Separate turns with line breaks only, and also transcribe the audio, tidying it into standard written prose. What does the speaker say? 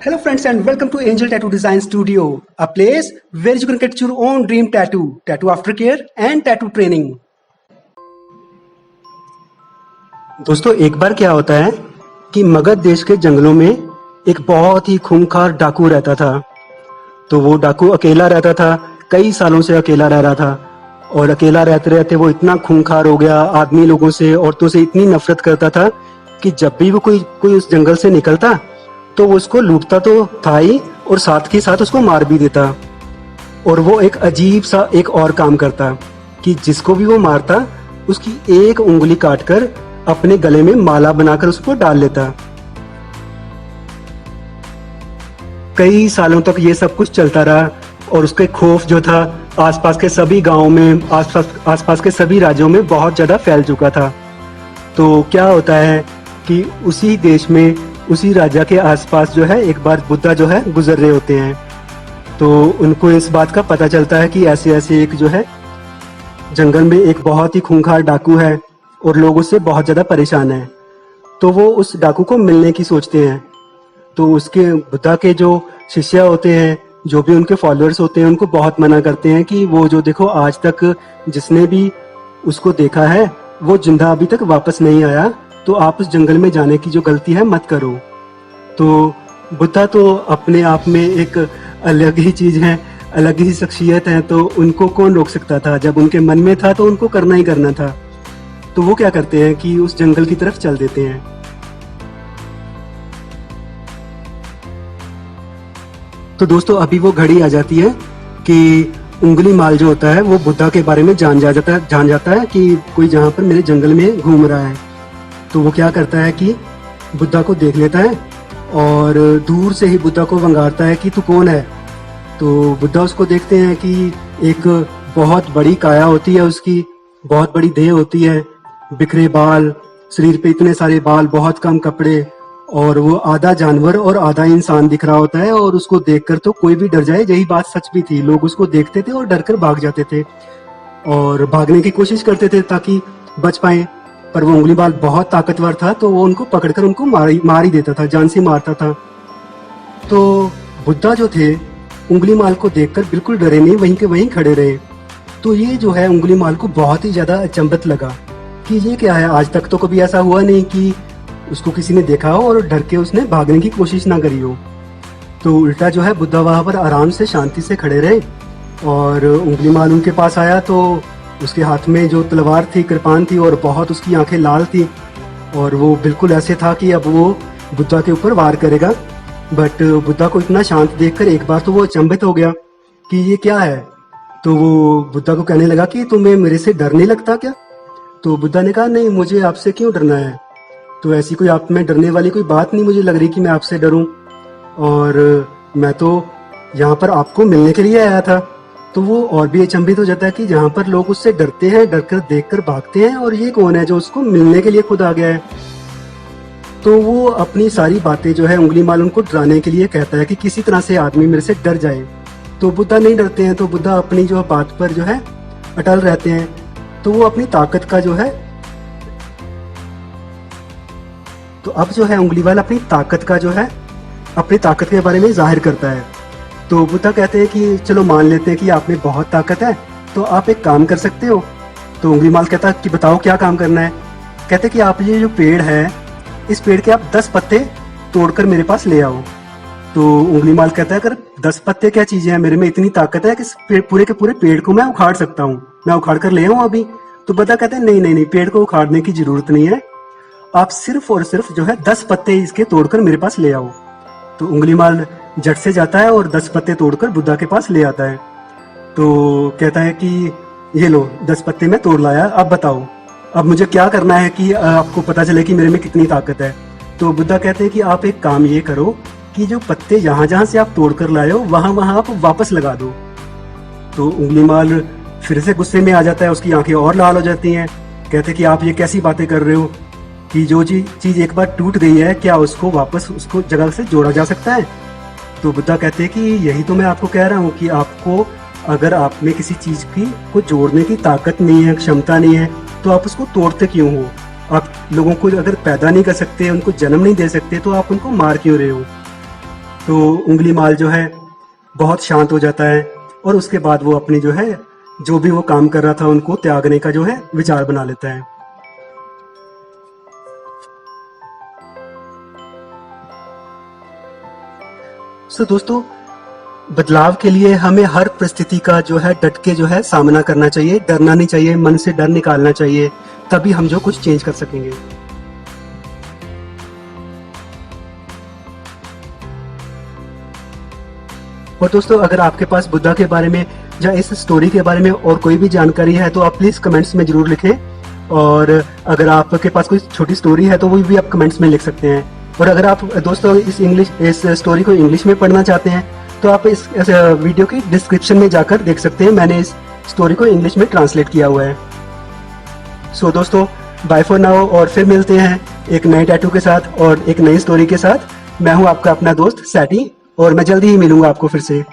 Hello friends and welcome to Angel Tattoo Design Studio, a place where you can get your own dream tattoo, tattoo aftercare and tattoo training. दोस्तों एक बार क्या होता है कि मगध देश के जंगलों में एक बहुत ही खूंखार डाकू रहता था। तो वो डाकू अकेला रहता था, कई सालों से अकेला रह रहा था और अकेला रहते रहते वो इतना खूंखार हो गया, आदमी लोगों से, औरतों से इतनी नफरत करता था कि जब भी वो कोई उस जंगल से निकलता तो वो उसको लूटता तो था ही और साथ के साथ उसको मार भी देता। और वो एक अजीब सा एक और काम करता कि जिसको भी वो मारता उसकी एक उंगली काटकर अपने गले में माला बनाकर उसको डाल लेता। कई सालों तक ये सब कुछ चलता रहा और उसके खौफ जो था आसपास के सभी गांवों में, आसपास के सभी राज्यों में बहुत ज्यादा फैल चुका था। तो क्या होता है कि उसी देश में, उसी राजा के आसपास जो है एक बार बुद्धा जो है गुजर रहे होते हैं। तो उनको इस बात का पता चलता है कि ऐसे ऐसे एक जो है जंगल में एक बहुत ही खूंखार डाकू है और लोग उससे बहुत ज्यादा परेशान हैं। तो वो उस डाकू को मिलने की सोचते हैं। तो उसके बुद्धा के जो शिष्य होते हैं, जो भी उनके फॉलोअर्स होते हैं, उनको बहुत मना करते हैं कि वो जो देखो आज तक जिसने भी उसको देखा है वो जिंदा अभी तक वापस नहीं आया, तो आप उस जंगल में जाने की जो गलती है मत करो। तो बुद्धा तो अपने आप में एक अलग ही चीज है, अलग ही शख्सियत है, तो उनको कौन रोक सकता था। जब उनके मन में था तो उनको करना ही करना था। तो वो क्या करते हैं कि उस जंगल की तरफ चल देते हैं। तो दोस्तों अभी वो घड़ी आ जाती है कि उंगली माल जो होता है वो बुद्धा के बारे में जान जाता है कि कोई जहाँ पर मेरे जंगल में घूम रहा है। तो वो क्या करता है कि बुद्धा को देख लेता है और दूर से ही बुद्धा को वंगारता है कि तू कौन है। तो बुद्धा उसको देखते हैं कि एक बहुत बड़ी काया होती है, उसकी बहुत बड़ी देह होती है, बिखरे बाल, शरीर पे इतने सारे बाल, बहुत कम कपड़े, और वो आधा जानवर और आधा इंसान दिख रहा होता है। और उसको देखकर तो कोई भी डर जाए, यही बात सच भी थी। लोग उसको देखते थे और डरकर भाग जाते थे और भागने की कोशिश करते थे ताकि बच पाए। पर वो उंगली माल बहुत ताकतवर था, तो वो उनको पकड़कर उनको मार ही देता था, जान से मारता था। तो बुद्धा जो थे उंगली माल को देखकर बिल्कुल डरे नहीं, वहीं के वहीं खड़े रहे। तो ये जो है उंगली माल को बहुत ही ज्यादा अचंभित लगा कि ये क्या है, आज तक तो कभी ऐसा हुआ नहीं कि उसको किसी ने देखा हो और डर के उसने भागने की कोशिश ना करी हो। तो उल्टा जो है बुद्धा वहां पर आराम से शांति से खड़े रहे और उंगली माल उनके पास आया तो उसके हाथ में जो तलवार थी, कृपान थी, और बहुत उसकी आंखें लाल थी और वो बिल्कुल ऐसे था कि अब वो बुद्धा के ऊपर वार करेगा। बट बुद्धा को इतना शांत देखकर एक बार तो वो अचंभित हो गया कि ये क्या है। तो वो बुद्धा को कहने लगा कि तुम्हें मेरे से डर नहीं लगता क्या। तो बुद्धा ने कहा नहीं, मुझे आपसे क्यों डरना है। तो ऐसी कोई आप में डरने वाली कोई बात नहीं मुझे लग रही कि मैं आपसे डरूं, और मैं तो यहाँ पर आपको मिलने के लिए आया था। तो वो और भी अचंभित हो जाता है कि जहाँ पर लोग उससे डरते हैं, डरकर देखकर भागते हैं, और ये कौन है जो उसको मिलने के लिए खुद आ गया है। तो वो अपनी सारी बातें जो है उंगली माल उनको डराने के लिए कहता है कि किसी तरह से आदमी मेरे से डर जाए। तो बुद्धा नहीं डरते हैं। तो बुद्धा अपनी जो बात पर जो है अटल रहते हैं। तो वो अपनी ताकत का जो है, तो अब जो है उंगली वाला अपनी ताकत का जो है, अपनी ताकत के बारे में जाहिर करता है। तो बुद्धा कहते हैं कि चलो मान लेते हैं कि आप में बहुत ताकत है, तो आप एक काम कर सकते हो। तो उंगली माल कहता है कि बताओ क्या काम करना है। कहते कि आप ये जो पेड़ है, इस पेड़ के आप 10 पत्ते तोड़कर मेरे पास ले आओ। तो उंगली माल कहता है अगर 10 पत्ते क्या चीजें हैं, मेरे में इतनी ताकत है कि पूरे के पूरे पेड़ को मैं उखाड़ सकता हूँ, मैं उखाड़ कर ले आऊँ अभी। तो बुद्धा कहते हैं नहीं नहीं नहीं, पेड़ को उखाड़ने की जरूरत नहीं है, आप सिर्फ और सिर्फ जो है 10 पत्ते इसके तोड़कर मेरे पास ले आओ। तो उंगली माल झट से जाता है और 10 पत्ते तोड़कर बुद्धा के पास ले आता है। तो कहता है कि ये लो 10 पत्ते मैं तोड़ लाया, अब बताओ अब मुझे क्या करना है कि आपको पता चले कि मेरे में कितनी ताकत है। तो बुद्धा कहते हैं कि आप एक काम ये करो कि जो पत्ते जहां जहां से आप तोड़ कर लाए हो वहां वहां आप वापस लगा दो। तो उंगली माल फिर से गुस्से में आ जाता है, उसकी आंखें और लाल हो जाती हैं। कहते कि आप ये कैसी बातें कर रहे हो कि जो चीज एक बार टूट गई है क्या उसको वापस उसको जगह से जोड़ा जा सकता है। तो बुद्धा कहते हैं कि यही तो मैं आपको कह रहा हूँ कि आपको अगर आप में किसी चीज को जोड़ने की ताकत नहीं है, क्षमता नहीं है, तो आप उसको तोड़ते क्यों हो। आप लोगों को अगर पैदा नहीं कर सकते, उनको जन्म नहीं दे सकते, तो आप उनको मार क्यों रहे हो। तो उंगली माल जो है बहुत शांत हो जाता है और उसके बाद वो अपनी जो है जो भी वो काम कर रहा था उनको त्यागने का जो है विचार बना लेता है। सो दोस्तों, बदलाव के लिए हमें हर परिस्थिति का जो है डट के जो है सामना करना चाहिए, डरना नहीं चाहिए, मन से डर निकालना चाहिए, तभी हम जो कुछ चेंज कर सकेंगे। और दोस्तों, अगर आपके पास बुद्धा के बारे में या इस स्टोरी के बारे में और कोई भी जानकारी है तो आप प्लीज कमेंट्स में जरूर लिखें। और अगर आपके पास कोई छोटी स्टोरी है तो वो भी आप कमेंट्स में लिख सकते हैं। और अगर आप दोस्तों इस स्टोरी को इंग्लिश में पढ़ना चाहते हैं तो आप इस वीडियो की डिस्क्रिप्शन में जाकर देख सकते हैं, मैंने इस स्टोरी को इंग्लिश में ट्रांसलेट किया हुआ है। सो दोस्तों, बाय फॉर नाउ, और फिर मिलते हैं एक नए टैटू के साथ और एक नई स्टोरी के साथ। मैं हूं आपका अपना दोस्त सैटी और मैं जल्दी ही मिलूंगा आपको फिर से।